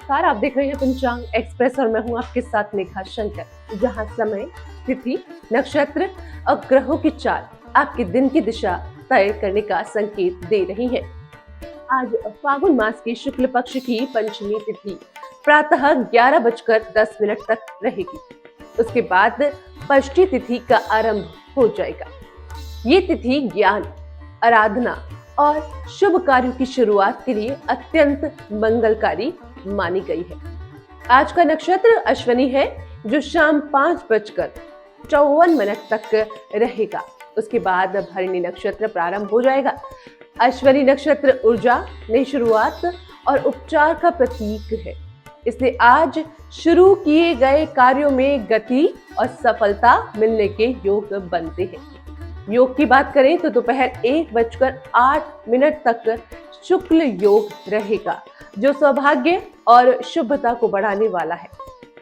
नमस्कार, आप देख रहे हैं पंचांग एक्सप्रेस और मैं हूं आपके साथ नेहा शंकर। जहां समय, तिथि, नक्षत्र और ग्रहों की चाल आपके दिन की दिशा तय करने का संकेत दे रही है। आज फागुन मास की शुक्ल पक्ष की पंचमी तिथि प्रातः 11:10 तक रहेगी। उसके बाद षष्ठी तिथि का आरंभ हो जाएगा। ये तिथि ज्ञान, आराधना और शुभ कार्यों की शुरुआत के लिए अत्यंत मंगलकारी मानी गई है। आज का नक्षत्र अश्विनी है, जो शाम 5:54 तक रहेगा। उसके बाद भरणी नक्षत्र प्रारंभ हो जाएगा। अश्विनी नक्षत्र ऊर्जा, नई शुरुआत और उपचार का प्रतीक है, इसलिए आज शुरू किए गए कार्यों में गति और सफलता मिलने के योग बनते हैं। योग की बात करें तो दोपहर 1:08 तक शुक्ल योग रहेगा, जो सौभाग्य और शुभता को बढ़ाने वाला है।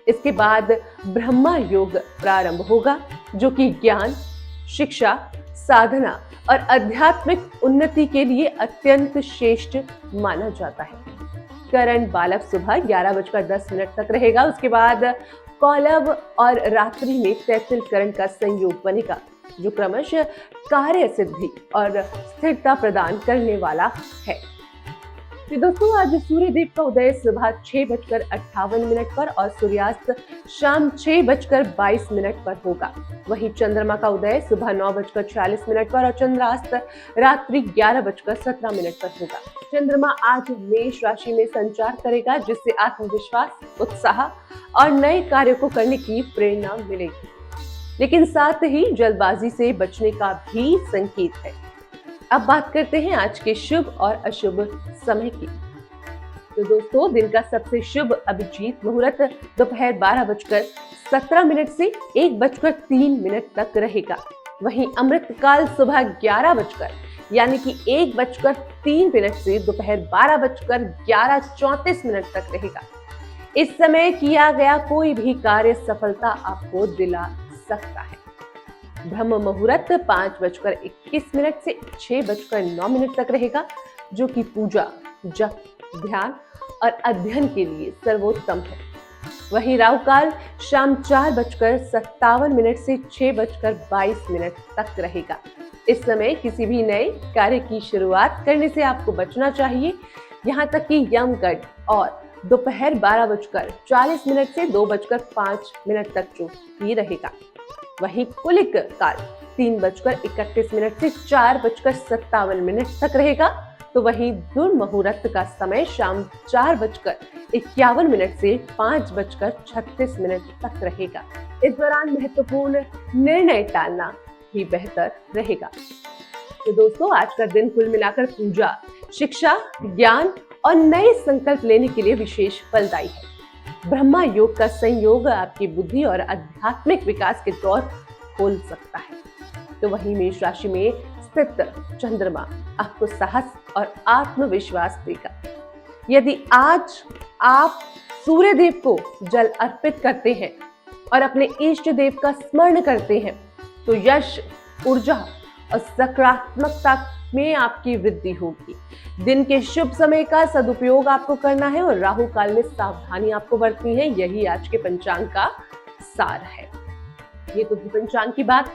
इसके बाद ब्रह्मा योग प्रारंभ होगा, जो कि ज्ञान, शिक्षा, साधना और आध्यात्मिक उन्नति के लिए अत्यंत श्रेष्ठ माना जाता है। करण बालव सुबह 11:10 तक रहेगा। उसके बाद कौलव और रात्रि में तैतिल करण का संयोग बनेगा, जो क्रमशः कार्य सिद्धि और स्थिरता प्रदान करने वाला है। तो दोस्तों, आज सूर्य देव का उदय सुबह 6:58 पर और सूर्यास्त शाम 6:22 पर होगा। वहीं चंद्रमा का उदय सुबह 9:46 पर और चंद्रास्त रात्रि 11:17 पर होगा। चंद्रमा आज मेष राशि में संचार करेगा, जिससे आत्मविश्वास, उत्साह और नए कार्य को करने की प्रेरणा मिलेगी, लेकिन साथ ही जल्दबाजी से बचने का भी संकेत है। अब बात करते हैं आज के शुभ और अशुभ समय की। तो दोस्तों, दिन का सबसे शुभ अभिजीत मुहूर्त दोपहर 12:17 से 1:03 तक रहेगा। वहीं अमृत काल सुबह 11 यानी कि 1:03 से दोपहर 12:34 तक रहेगा। इस समय किया गया कोई भी कार्य सफलता आपको दिला सकता है। ब्रह्म मुहूर्त 5:21 से 6:09 तक रहेगा, जो कि पूजा, जप, ध्यान और अध्ययन के लिए सर्वोत्तम है। वहीं राहु काल शाम 4:57 से 6:22 तक रहेगा। इस समय किसी भी नए कार्य की शुरुआत करने से आपको बचना चाहिए। यहाँ तक कि यमगढ़ और दोपहर 12:40 से 2:05 तक जो भी रहेगा। वहीं कुलिक काल 3:31 से 4:57 तक रहेगा। तो वहीं दुर्मुहूर्त का समय शाम 4:51 से 5:36 तक रहेगा। इस दौरान महत्वपूर्ण निर्णय टालना ही बेहतर रहेगा। तो दोस्तों, आज का दिन कुल मिलाकर पूजा, शिक्षा, ज्ञान और नए संकल्प लेने के लिए विशेष फलदायी है। ब्रह्मा योग का संयोग आपकी बुद्धि और आध्यात्मिक विकास के द्वार खोल सकता है। तो वहीं मेष राशि में स्थित चंद्रमा आपको साहस और आत्मविश्वास देगा। यदि आज आप सूर्य देव को जल अर्पित करते हैं और अपने इष्ट देव का स्मरण करते हैं, तो यश, ऊर्जा और सकारात्मकता में आपकी वृद्धि होगी। दिन के शुभ समय का सदुपयोग आपको करना है और राहु काल में सावधानी आपको बरतनी है। यही आज के पंचांग का सार है। ये तो थी पंचांग की बात।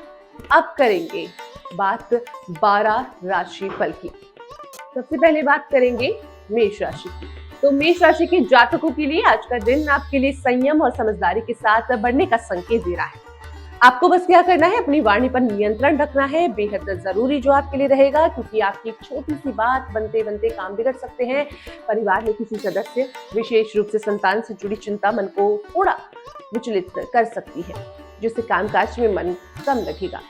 अब करेंगे बात 12 राशि फल की। सबसे पहले बात करेंगे मेष राशि की। तो मेष राशि के जातकों के लिए आज का दिन आपके लिए संयम और समझदारी के साथ बढ़ने का संकेत दे रहा है। आपको बस क्या करना है, अपनी वाणी पर नियंत्रण रखना है। बेहद जरूरी जो आपके लिए रहेगा, क्योंकि आपकी एक छोटी सी बात बनते बनते काम बिगड़ सकते हैं। परिवार में किसी सदस्य, विशेष रूप से संतान से जुड़ी चिंता मन को थोड़ा विचलित कर सकती है, जिससे कामकाज में मन कम लगेगा।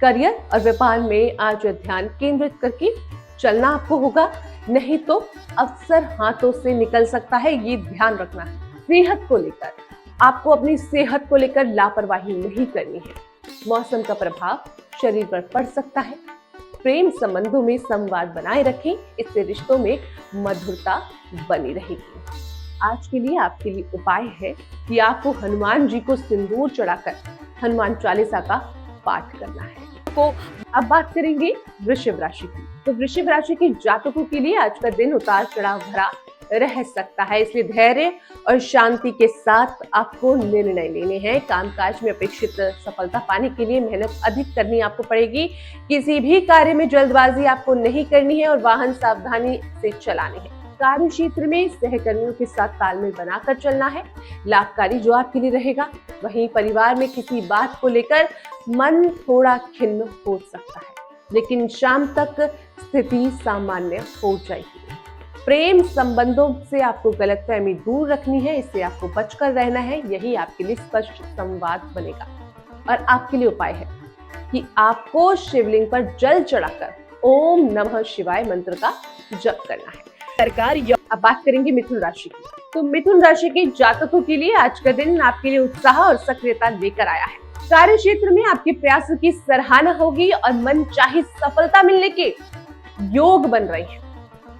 करियर और व्यापार में आज ध्यान केंद्रित करके चलना आपको होगा, नहीं तो अवसर हाथों से निकल सकता है, ये ध्यान रखना है। सेहत को लेकर आपको अपनी सेहत को लेकर लापरवाही नहीं करनी है। मौसम का प्रभाव शरीर पर पड़ सकता है। प्रेम संबंधों में संवाद बनाए रखें, इससे रिश्तों में मधुरता बनी रहेगी। आज के लिए आपके लिए उपाय है कि आपको हनुमान जी को सिंदूर चढ़ाकर हनुमान चालीसा का पाठ करना है। तो अब बात करेंगे वृषभ राशि की। तो वृषभ राशि के जातकों के लिए आज का दिन उतार चढ़ाव भरा रह सकता है। इसलिए धैर्य और शांति के साथ आपको निर्णय लेने हैं। कामकाज में अपेक्षित सफलता पाने के लिए मेहनत अधिक करनी आपको पड़ेगी। किसी भी कार्य में जल्दबाजी आपको नहीं करनी है और वाहन सावधानी से चलाने हैं। कार्य क्षेत्र में सहकर्मियों के साथ तालमेल बनाकर चलना है, लाभकारी जो आपके लिए रहेगा। वहीं परिवार में किसी बात को लेकर मन थोड़ा खिन्न हो सकता है, लेकिन शाम तक स्थिति सामान्य हो जाएगी। प्रेम संबंधों से आपको गलतफहमी दूर रखनी है, इससे आपको बचकर रहना है। यही आपके लिए स्पष्ट संवाद बनेगा। और आपके लिए उपाय है कि आपको शिवलिंग पर जल चढ़ाकर ओम नमः शिवाय मंत्र का जप करना है। अब बात करेंगे मिथुन राशि की। तो मिथुन राशि के जातकों के लिए आज का दिन आपके लिए उत्साह और सक्रियता लेकर आया है। कार्य क्षेत्र में आपके प्रयासों की सराहना होगी और मनचाही सफलता मिलने के योग बन रहे हैं।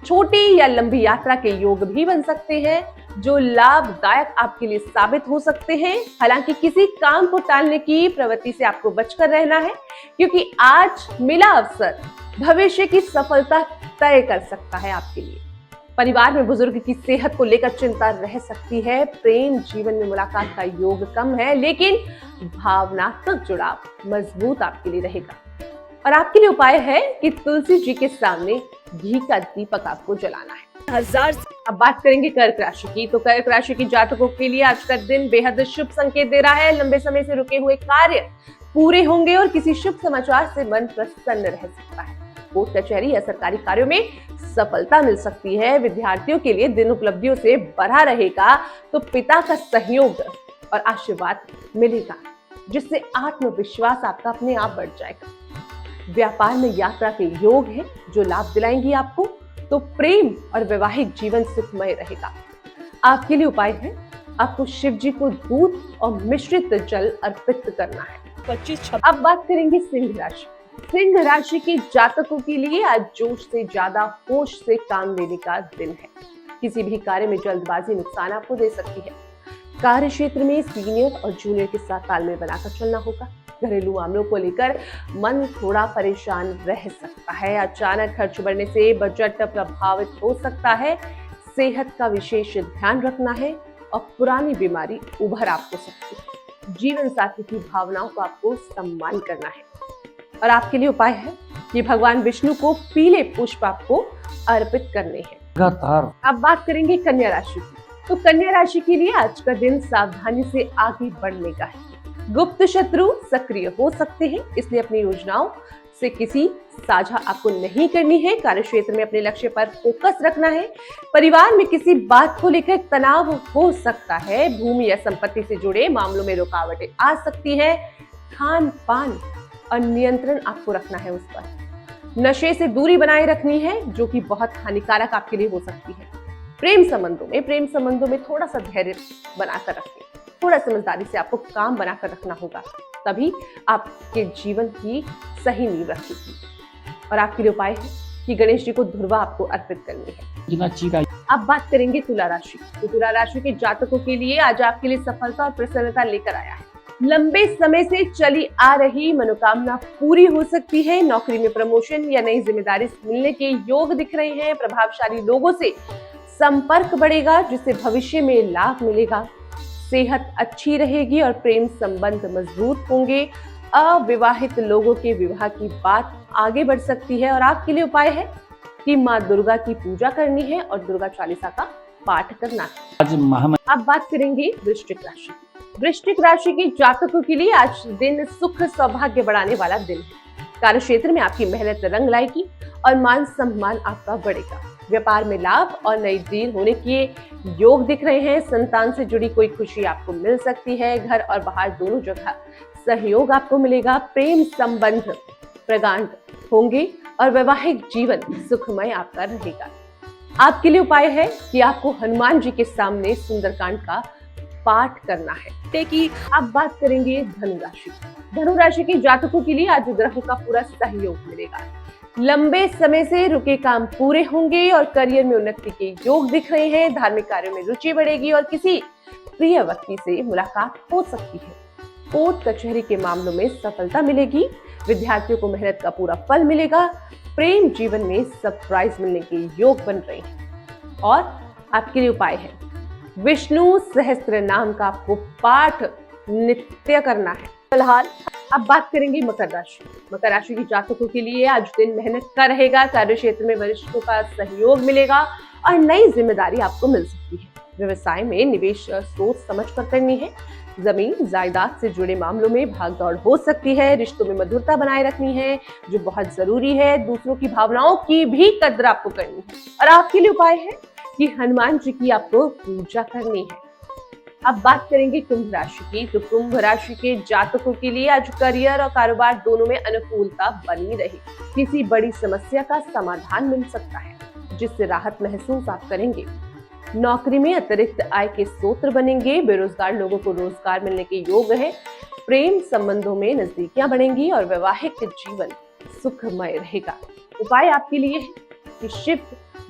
छोटी या लंबी यात्रा के योग भी बन सकते हैं, जो लाभदायक आपके लिए साबित हो सकते हैं। हालांकि किसी काम को टालने की प्रवृत्ति से आपको बचकर रहना है, क्योंकि आज मिला अवसर भविष्य की सफलता तय कर सकता है आपके लिए। परिवार में बुजुर्ग की सेहत को लेकर चिंता रह सकती है। प्रेम जीवन में मुलाकात का योग कम है, लेकिन भावनात्मक जुड़ाव मजबूत आपके लिए रहेगा। और आपके लिए उपाय है कि तुलसी जी के सामने घी का दीपक आपको जलाना है। अब बात करेंगे कर्क राशि की। तो कर्क राशि की जातकों के लिए आज का दिन बेहद शुभ संकेत दे रहा है। लंबे समय से रुके हुए कार्य पूरे होंगे और किसी शुभ समाचार से मन प्रसन्न रह सकता है। कोर्ट कचहरी या सरकारी कार्यों में सफलता मिल सकती है। विद्यार्थियों के लिए दिन उपलब्धियों से भरा रहेगा, तो पिता का सहयोग और आशीर्वाद मिलेगा, जिससे आत्मविश्वास आपका अपने आप बढ़ जाएगा। व्यापार में यात्रा के योग है, जो लाभ दिलाएंगी आपको। तो प्रेम और वैवाहिक जीवन सुखमय रहेगा। आपके लिए उपाय है, आपको शिव जी को दूध और मिश्रित जल अर्पित करना है। अब बात करेंगे सिंह राशि। सिंह राशि के जातकों के लिए आज जोश से ज्यादा होश से काम लेने का दिन है। किसी भी कार्य में जल्दबाजी नुकसान आपको दे सकती है। कार्य क्षेत्र में सीनियर और जूनियर के साथ तालमेल बनाकर चलना होगा। घरेलू मामलों को लेकर मन थोड़ा परेशान रह सकता है। अचानक खर्च बढ़ने से बजट प्रभावित हो सकता है। सेहत का विशेष ध्यान रखना है और पुरानी बीमारी उभर आपको सकती है। जीवन साथी की भावनाओं को आपको सम्मान करना है। और आपके लिए उपाय है कि भगवान विष्णु को पीले पुष्प आपको अर्पित करने हैं। अब बात करेंगे कन्या राशि की। तो कन्या राशि के लिए आज का दिन सावधानी से आगे बढ़ने का है। गुप्त शत्रु सक्रिय हो सकते हैं, इसलिए अपनी योजनाओं से किसी साझा आपको नहीं करनी है। कार्य क्षेत्र में अपने लक्ष्य पर फोकस रखना है। परिवार में किसी बात को लेकर तनाव हो सकता है। भूमि या संपत्ति से जुड़े मामलों में रुकावटें आ सकती है। खान पान और नियंत्रण आपको रखना है उस पर। नशे से दूरी बनाए रखनी है, जो कि बहुत हानिकारक आपके लिए हो सकती है। प्रेम संबंधों में थोड़ा सा धैर्य बनाकर रखें। थोड़ा समझदारी से आपको काम बनाकर रखना होगा, तभी आपके जीवन की सही नींव रखेगी। और आपके लिए उपाय है कि गणेश जी को धुर्वा आपको अर्पित करनी है। अब बात करेंगे तुला राशि। तो तुला राशि के जातकों के लिए आज आपके लिए सफलता और प्रसन्नता लेकर आया है। लंबे समय से चली आ रही मनोकामना पूरी हो सकती है। नौकरी में प्रमोशन या नई जिम्मेदारी मिलने के योग दिख रहे हैं। प्रभावशाली लोगों से संपर्क बढ़ेगा, जिससे भविष्य में लाभ मिलेगा। सेहत अच्छी रहेगी और प्रेम संबंध मजबूत होंगे। अविवाहित लोगों के विवाह की बात आगे बढ़ सकती है। और आपके लिए उपाय है कि माँ दुर्गा की पूजा करनी है और दुर्गा चालीसा का पाठ करना है। अब बात करेंगे वृश्चिक राशि। वृश्चिक राशि के जातकों के लिए आज दिन सुख सौभाग्य बढ़ाने वाला दिन है। कार्य क्षेत्र में आपकी मेहनत रंग लाएगी और मान सम्मान आपका बढ़ेगा। व्यापार में लाभ और नई डील होने के योग दिख रहे हैं। संतान से जुड़ी कोई खुशी आपको मिल सकती है। घर और बाहर दोनों जगह सहयोग आपको मिलेगा। प्रेम संबंध प्रगाढ़ होंगे और वैवाहिक जीवन सुखमय आपका रहेगा। आपके लिए उपाय है कि आपको हनुमान जी के सामने सुंदरकांड का पाठ करना है। अब बात करेंगे धनु राशि। धनु राशि के जातकों के लिए आज ग्रहों का पूरा सहयोग मिलेगा। लंबे समय से रुके काम पूरे होंगे और करियर में उन्नति के योग दिख रहे हैं। धार्मिक कार्यों में रुचि बढ़ेगी और किसी प्रिय व्यक्ति से मुलाकात हो सकती है। कोर्ट कचहरी के मामलों में सफलता मिलेगी। विद्यार्थियों को मेहनत का पूरा फल मिलेगा। प्रेम जीवन में सरप्राइज मिलने के योग बन रहे हैं। और आपके लिए उपाय है, विष्णु सहस्त्र नाम का आपको पाठ नित्य करना है। फिलहाल अब बात करेंगे मकर राशि। मकर राशि की जातकों के लिए आज दिन मेहनत का रहेगा, कार्य क्षेत्र में वरिष्ठों का सहयोग मिलेगा और नई जिम्मेदारी आपको मिल सकती है। व्यवसाय में निवेश सोच समझ कर करनी है। जमीन जायदाद से जुड़े मामलों में भागदौड़ हो सकती है। रिश्तों में मधुरता बनाए रखनी है जो बहुत जरूरी है। दूसरों की भावनाओं की भी कद्र आपको करनी है और आपके लिए उपाय है कि हनुमान जी की आपको पूजा करनी है। अब बात करेंगे कुंभ राशि की। तो कुंभ राशि के जातकों के लिए आज करियर और कारोबार दोनों में अनुकूलता बनी रही। किसी बड़ी समस्या का समाधान मिल सकता है जिससे राहत महसूस आप करेंगे। नौकरी में अतिरिक्त आय के स्रोत बनेंगे। बेरोजगार लोगों को रोजगार मिलने के योग है। प्रेम संबंधों में नजदीकियां बढ़ेंगी और वैवाहिक जीवन सुखमय रहेगा। उपाय आपके लिए है कि शिव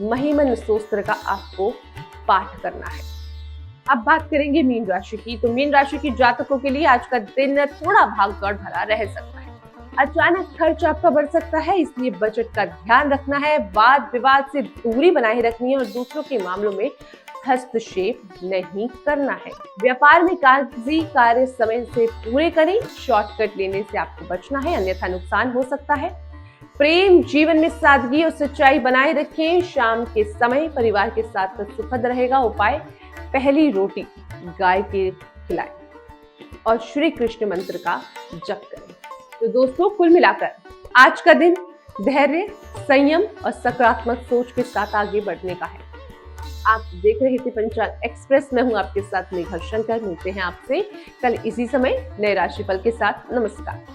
महिमन स्तोत्र का आपको पाठ करना है। अब बात करेंगे मीन राशि की। तो मीन राशि की जातकों के लिए आज का दिन थोड़ा भागदौड़ भरा रह सकता है। अचानक खर्च आपका बढ़ सकता है, इसलिए बजट का ध्यान रखना है। वाद विवाद से दूरी बनाए रखनी है और दूसरों के मामलों में हस्तक्षेप नहीं करना है। व्यापार में कागजी कार्य समय से पूरे करें। शॉर्टकट लेने से आपको बचना है, अन्यथा नुकसान हो सकता है। प्रेम जीवन में सादगी और सच्चाई बनाए रखें। शाम के समय परिवार के साथ सुखद रहेगा। उपाय, पहली रोटी गाय के खिलाएं और श्री कृष्ण मंत्र का जप करें। तो दोस्तों, कुल मिलाकर आज का दिन धैर्य, संयम और सकारात्मक सोच के साथ आगे बढ़ने का है। आप देख रहे थे पंचांग एक्सप्रेस। मैं हूं आपके साथ मेघा शंकर। मिलते हैं आपसे कल इसी समय नए राशिफल के साथ। नमस्कार।